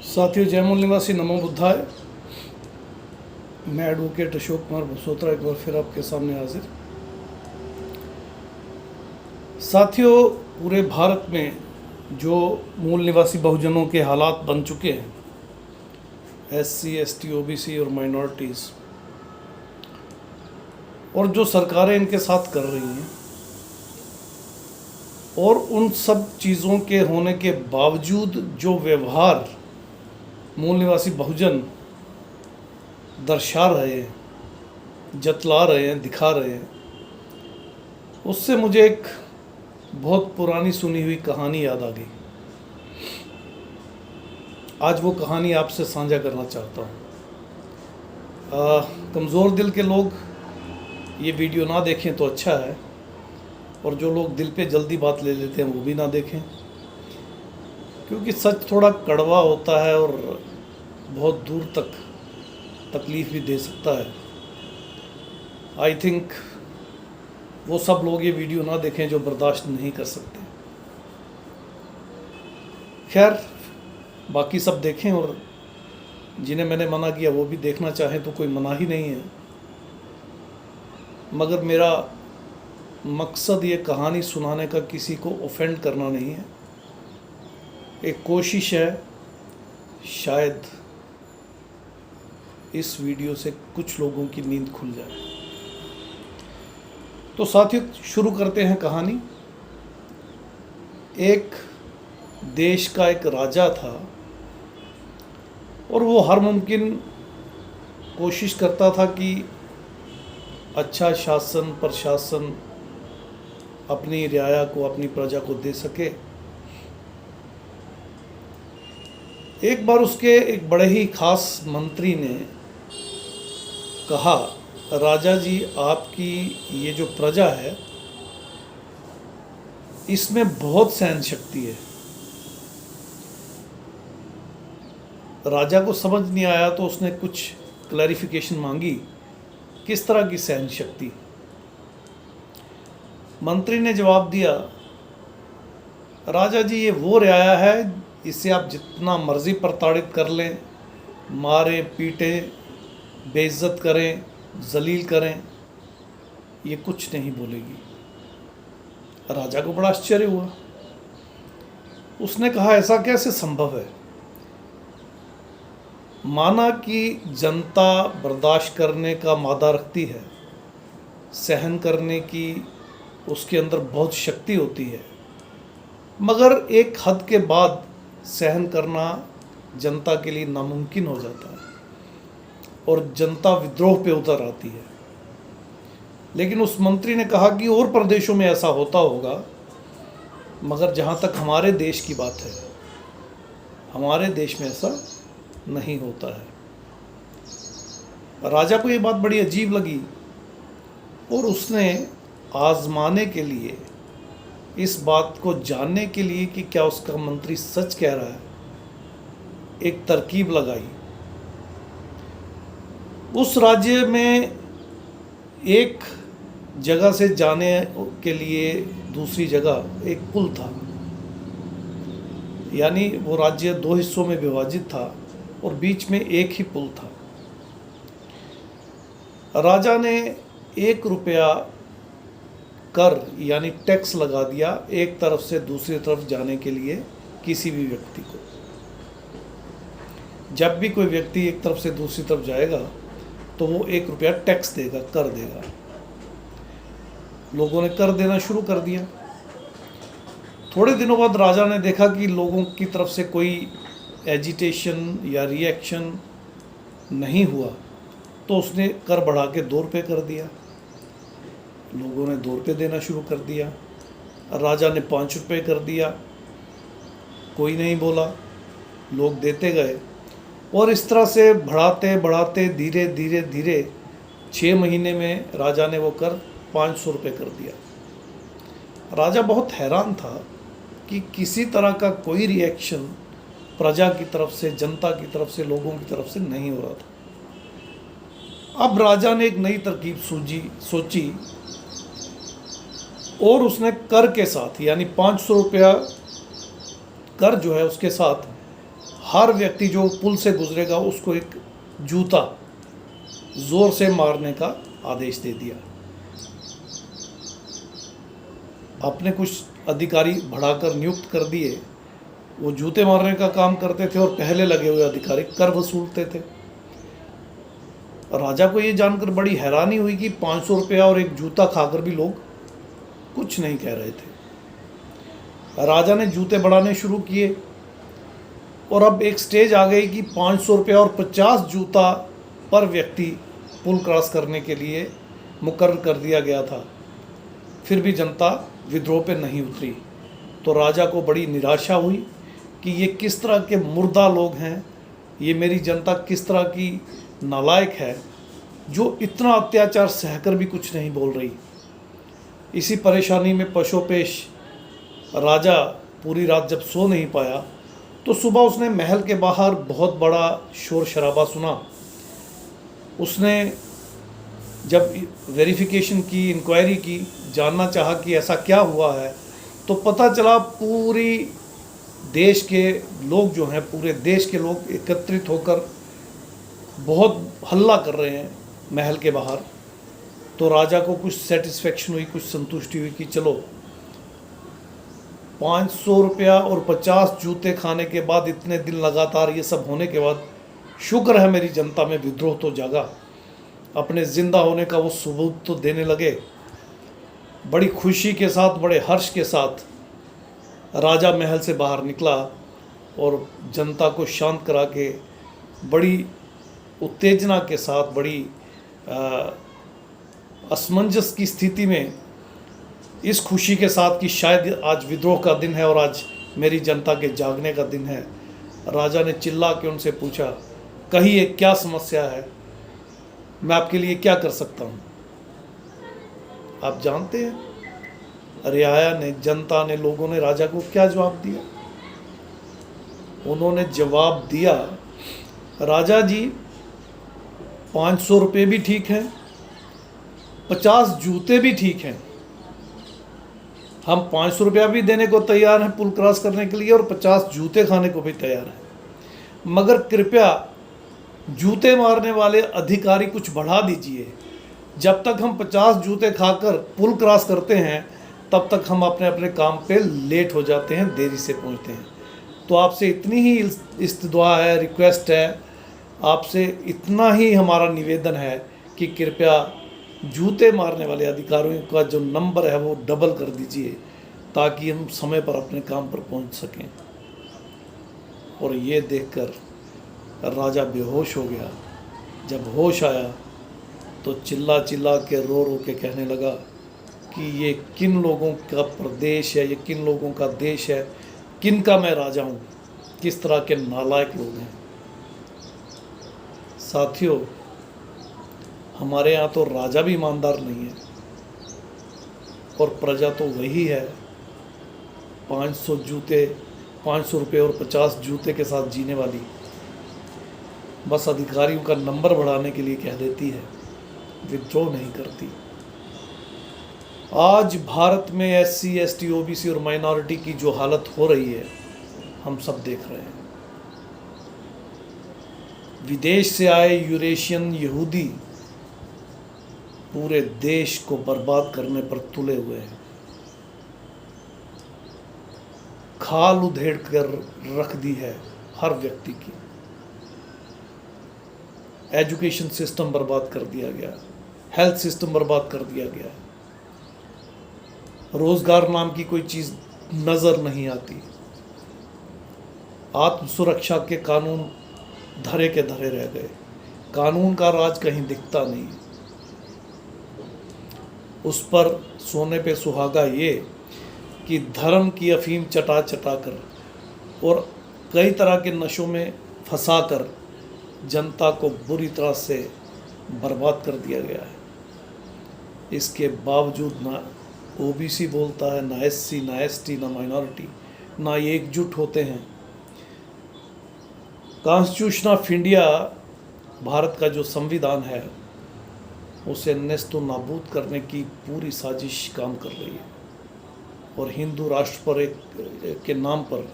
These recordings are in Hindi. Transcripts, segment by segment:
साथियों, जय मूल निवासी, नमो बुद्धाय। मैं एडवोकेट अशोक कुमार बसोत्रा एक बार फिर आपके सामने हाजिर। साथियों, पूरे भारत में जो मूल निवासी बहुजनों के हालात बन चुके हैं, SC, ST, OBC और माइनॉरिटीज़, और जो सरकारें इनके साथ कर रही हैं, और उन सब चीज़ों के होने के बावजूद जो व्यवहार मूल निवासी बहुजन दर्शा रहे हैं, जतला रहे हैं, दिखा रहे हैं, उससे मुझे एक बहुत पुरानी सुनी हुई कहानी याद आ गई। आज वो कहानी आपसे साझा करना चाहता हूँ। कमज़ोर दिल के लोग ये वीडियो ना देखें तो अच्छा है, और जो लोग दिल पे जल्दी बात ले लेते हैं वो भी ना देखें, क्योंकि सच थोड़ा कड़वा होता है और बहुत दूर तक तकलीफ़ भी दे सकता है। आई थिंक वो सब लोग ये वीडियो ना देखें जो बर्दाश्त नहीं कर सकते। खैर, बाकी सब देखें, और जिन्हें मैंने मना किया वो भी देखना चाहें तो कोई मना ही नहीं है। मगर मेरा मकसद ये कहानी सुनाने का किसी को ऑफेंड करना नहीं है। एक कोशिश है, शायद इस वीडियो से कुछ लोगों की नींद खुल जाए। तो साथियों, शुरू करते हैं कहानी। एक देश का एक राजा था, और वो हर मुमकिन कोशिश करता था कि अच्छा शासन प्रशासन अपनी रियाया को, अपनी प्रजा को दे सके। एक बार उसके एक बड़े ही खास मंत्री ने कहा, राजा जी, आपकी ये जो प्रजा है इसमें बहुत सहन शक्ति है। राजा को समझ नहीं आया तो उसने कुछ क्लैरिफिकेशन मांगी, किस तरह की सहन शक्ति। मंत्री ने जवाब दिया, राजा जी, ये वो रियाया है इसे आप जितना मर्जी प्रताड़ित कर लें, मारें, पीटें, बेइज्जत करें, जलील करें, ये कुछ नहीं बोलेगी। राजा को बड़ा आश्चर्य हुआ। उसने कहा, ऐसा कैसे संभव है? माना कि जनता बर्दाश्त करने का मादा रखती है, सहन करने की उसके अंदर बहुत शक्ति होती है, मगर एक हद के बाद सहन करना जनता के लिए नामुमकिन हो जाता है और जनता विद्रोह पे उतर आती है। लेकिन उस मंत्री ने कहा कि और प्रदेशों में ऐसा होता होगा, मगर जहाँ तक हमारे देश की बात है, हमारे देश में ऐसा नहीं होता है। राजा को ये बात बड़ी अजीब लगी, और उसने आजमाने के लिए, इस बात को जानने के लिए कि क्या उसका मंत्री सच कह रहा है, एक तरकीब लगाई। उस राज्य में एक जगह से जाने के लिए दूसरी जगह एक पुल था, यानी वो राज्य दो हिस्सों में विभाजित था और बीच में एक ही पुल था। राजा ने 1 रुपया कर यानी टैक्स लगा दिया एक तरफ से दूसरी तरफ जाने के लिए किसी भी व्यक्ति को। जब भी कोई व्यक्ति एक तरफ से दूसरी तरफ जाएगा तो वो 1 रुपया टैक्स देगा, कर देगा। लोगों ने कर देना शुरू कर दिया। थोड़े दिनों बाद राजा ने देखा कि लोगों की तरफ से कोई एजिटेशन या रिएक्शन नहीं हुआ, तो उसने कर बढ़ा के 2 रुपये कर दिया। लोगों ने 2 रुपये देना शुरू कर दिया। राजा ने 5 रुपये कर दिया, कोई नहीं बोला, लोग देते गए, और इस तरह से बढ़ाते बढ़ाते धीरे धीरे धीरे 6 महीने में राजा ने वो कर 500 रुपये कर दिया। राजा बहुत हैरान था कि किसी तरह का कोई रिएक्शन प्रजा की तरफ से, जनता की तरफ से, लोगों की तरफ से नहीं हो रहा था। अब राजा ने एक नई तरकीब सोची, और उसने कर के साथ, यानी 500 रुपया कर जो है उसके साथ हर व्यक्ति जो पुल से गुजरेगा उसको एक जूता ज़ोर से मारने का आदेश दे दिया। आपने कुछ अधिकारी बढ़ाकर नियुक्त कर दिए, वो जूते मारने का काम करते थे और पहले लगे हुए अधिकारी कर वसूलते थे। राजा को ये जानकर बड़ी हैरानी हुई कि 500 रुपया और एक जूता खाकर भी लोग कुछ नहीं कह रहे थे। राजा ने जूते बढ़ाने शुरू किए और अब एक स्टेज आ गई कि 500 रुपया और 50 जूता पर व्यक्ति पुल क्रॉस करने के लिए मुकर्रर कर दिया गया था। फिर भी जनता विद्रोह पे नहीं उतरी, तो राजा को बड़ी निराशा हुई कि ये किस तरह के मुर्दा लोग हैं, ये मेरी जनता किस तरह की नालायक है जो इतना अत्याचार सहकर भी कुछ नहीं बोल रही। इसी परेशानी में पशोपेश राजा पूरी रात जब सो नहीं पाया तो सुबह उसने महल के बाहर बहुत बड़ा शोर शराबा सुना। उसने जब वेरिफिकेशन की, इंक्वायरी की, जानना चाहा कि ऐसा क्या हुआ है, तो पता चला पूरी देश के लोग जो हैं, पूरे देश के लोग एकत्रित होकर बहुत हल्ला कर रहे हैं महल के बाहर। तो राजा को कुछ सेटिस्फेक्शन हुई, कुछ संतुष्टि हुई कि चलो 500 रुपया और 50 जूते खाने के बाद, इतने दिन लगातार ये सब होने के बाद, शुक्र है मेरी जनता में विद्रोह तो जागा, अपने ज़िंदा होने का वो सबूत तो देने लगे। बड़ी खुशी के साथ, बड़े हर्ष के साथ राजा महल से बाहर निकला और जनता को शांत करा के बड़ी उत्तेजना के साथ, बड़ी असमंजस की स्थिति में, इस खुशी के साथ कि शायद आज विद्रोह का दिन है और आज मेरी जनता के जागने का दिन है, राजा ने चिल्ला के उनसे पूछा, कहिए क्या समस्या है, मैं आपके लिए क्या कर सकता हूँ। आप जानते हैं रियाया ने, जनता ने, लोगों ने राजा को क्या जवाब दिया? उन्होंने जवाब दिया, राजा जी 500 रुपये भी ठीक हैं, 50 जूते भी ठीक हैं, हम 500 रुपया भी देने को तैयार हैं पुल क्रॉस करने के लिए और 50 जूते खाने को भी तैयार हैं, मगर कृपया जूते मारने वाले अधिकारी कुछ बढ़ा दीजिए। जब तक हम 50 जूते खाकर पुल क्रॉस करते हैं तब तक हम अपने अपने काम पे लेट हो जाते हैं, देरी से पहुंचते हैं। तो आपसे इतनी ही इस्तदुआ है, रिक्वेस्ट है, आपसे इतना ही हमारा निवेदन है कि कृपया जूते मारने वाले अधिकारियों का जो नंबर है वो डबल कर दीजिए ताकि हम समय पर अपने काम पर पहुंच सकें। और ये देखकर राजा बेहोश हो गया। जब होश आया तो चिल्ला चिल्ला के, रो रो के कहने लगा कि ये किन लोगों का प्रदेश है, ये किन लोगों का देश है, किन का मैं राजा हूँ, किस तरह के नालायक लोग हैं। साथियों, हमारे यहाँ तो राजा भी ईमानदार नहीं है और प्रजा तो वही है 500 रुपये और 50 जूते के साथ जीने वाली, बस अधिकारियों का नंबर बढ़ाने के लिए कह देती है, विद्रोह नहीं करती। आज भारत में SC, ST, OBC और माइनॉरिटी की जो हालत हो रही है हम सब देख रहे हैं। विदेश से आए यूरेशियन यहूदी पूरे देश को बर्बाद करने पर तुले हुए हैं, खाल उधेड़ कर रख दी है हर व्यक्ति की। एजुकेशन सिस्टम बर्बाद कर दिया गया, हेल्थ सिस्टम बर्बाद कर दिया गया, रोजगार नाम की कोई चीज़ नज़र नहीं आती, आत्म सुरक्षा के कानून धरे के धरे रह गए, कानून का राज कहीं दिखता नहीं। उस पर सोने पे सुहागा ये कि धर्म की अफीम चटा चटा कर और कई तरह के नशों में फंसा कर जनता को बुरी तरह से बर्बाद कर दिया गया है। इसके बावजूद ना OBC बोलता है, ना SC, ना ST, ना माइनॉरिटी, ना ये एकजुट होते हैं। कॉन्स्टिट्यूशन ऑफ इंडिया, भारत का जो संविधान है, उसे नेस्तो नाबूद करने की पूरी साजिश काम कर रही है और हिंदू राष्ट्र पर के नाम पर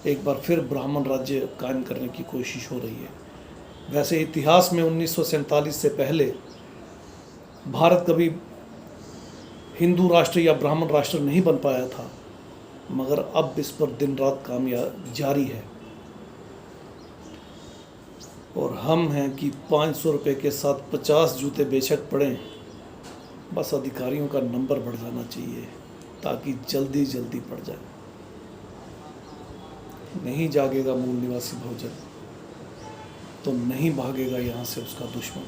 एक बार फिर ब्राह्मण राज्य कायम करने की कोशिश हो रही है। वैसे इतिहास में 1947 से पहले भारत कभी हिंदू राष्ट्र या ब्राह्मण राष्ट्र नहीं बन पाया था, मगर अब इस पर दिन रात काम जारी है। और हम हैं कि 500 रुपये के साथ 50 जूते बेशक पड़ें, बस अधिकारियों का नंबर बढ़ जाना चाहिए ताकि जल्दी जल्दी पड़ जाए। नहीं जागेगा मूल निवासी बहुजन तो नहीं भागेगा यहाँ से उसका दुश्मन।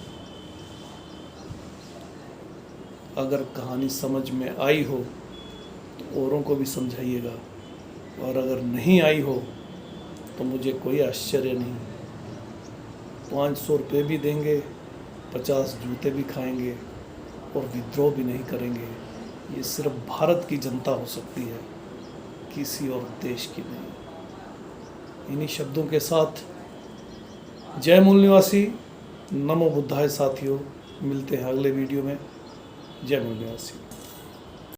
अगर कहानी समझ में आई हो तो औरों को भी समझाइएगा, और अगर नहीं आई हो तो मुझे कोई आश्चर्य नहीं। 500 रुपये भी देंगे, 50 जूते भी खाएंगे और विद्रोह भी नहीं करेंगे। ये सिर्फ भारत की जनता हो सकती है, किसी और देश की नहीं। इन्हीं शब्दों के साथ जय मूल निवासी, नमो बुद्धाय साथियों। मिलते हैं अगले वीडियो में। जय मूल निवासी।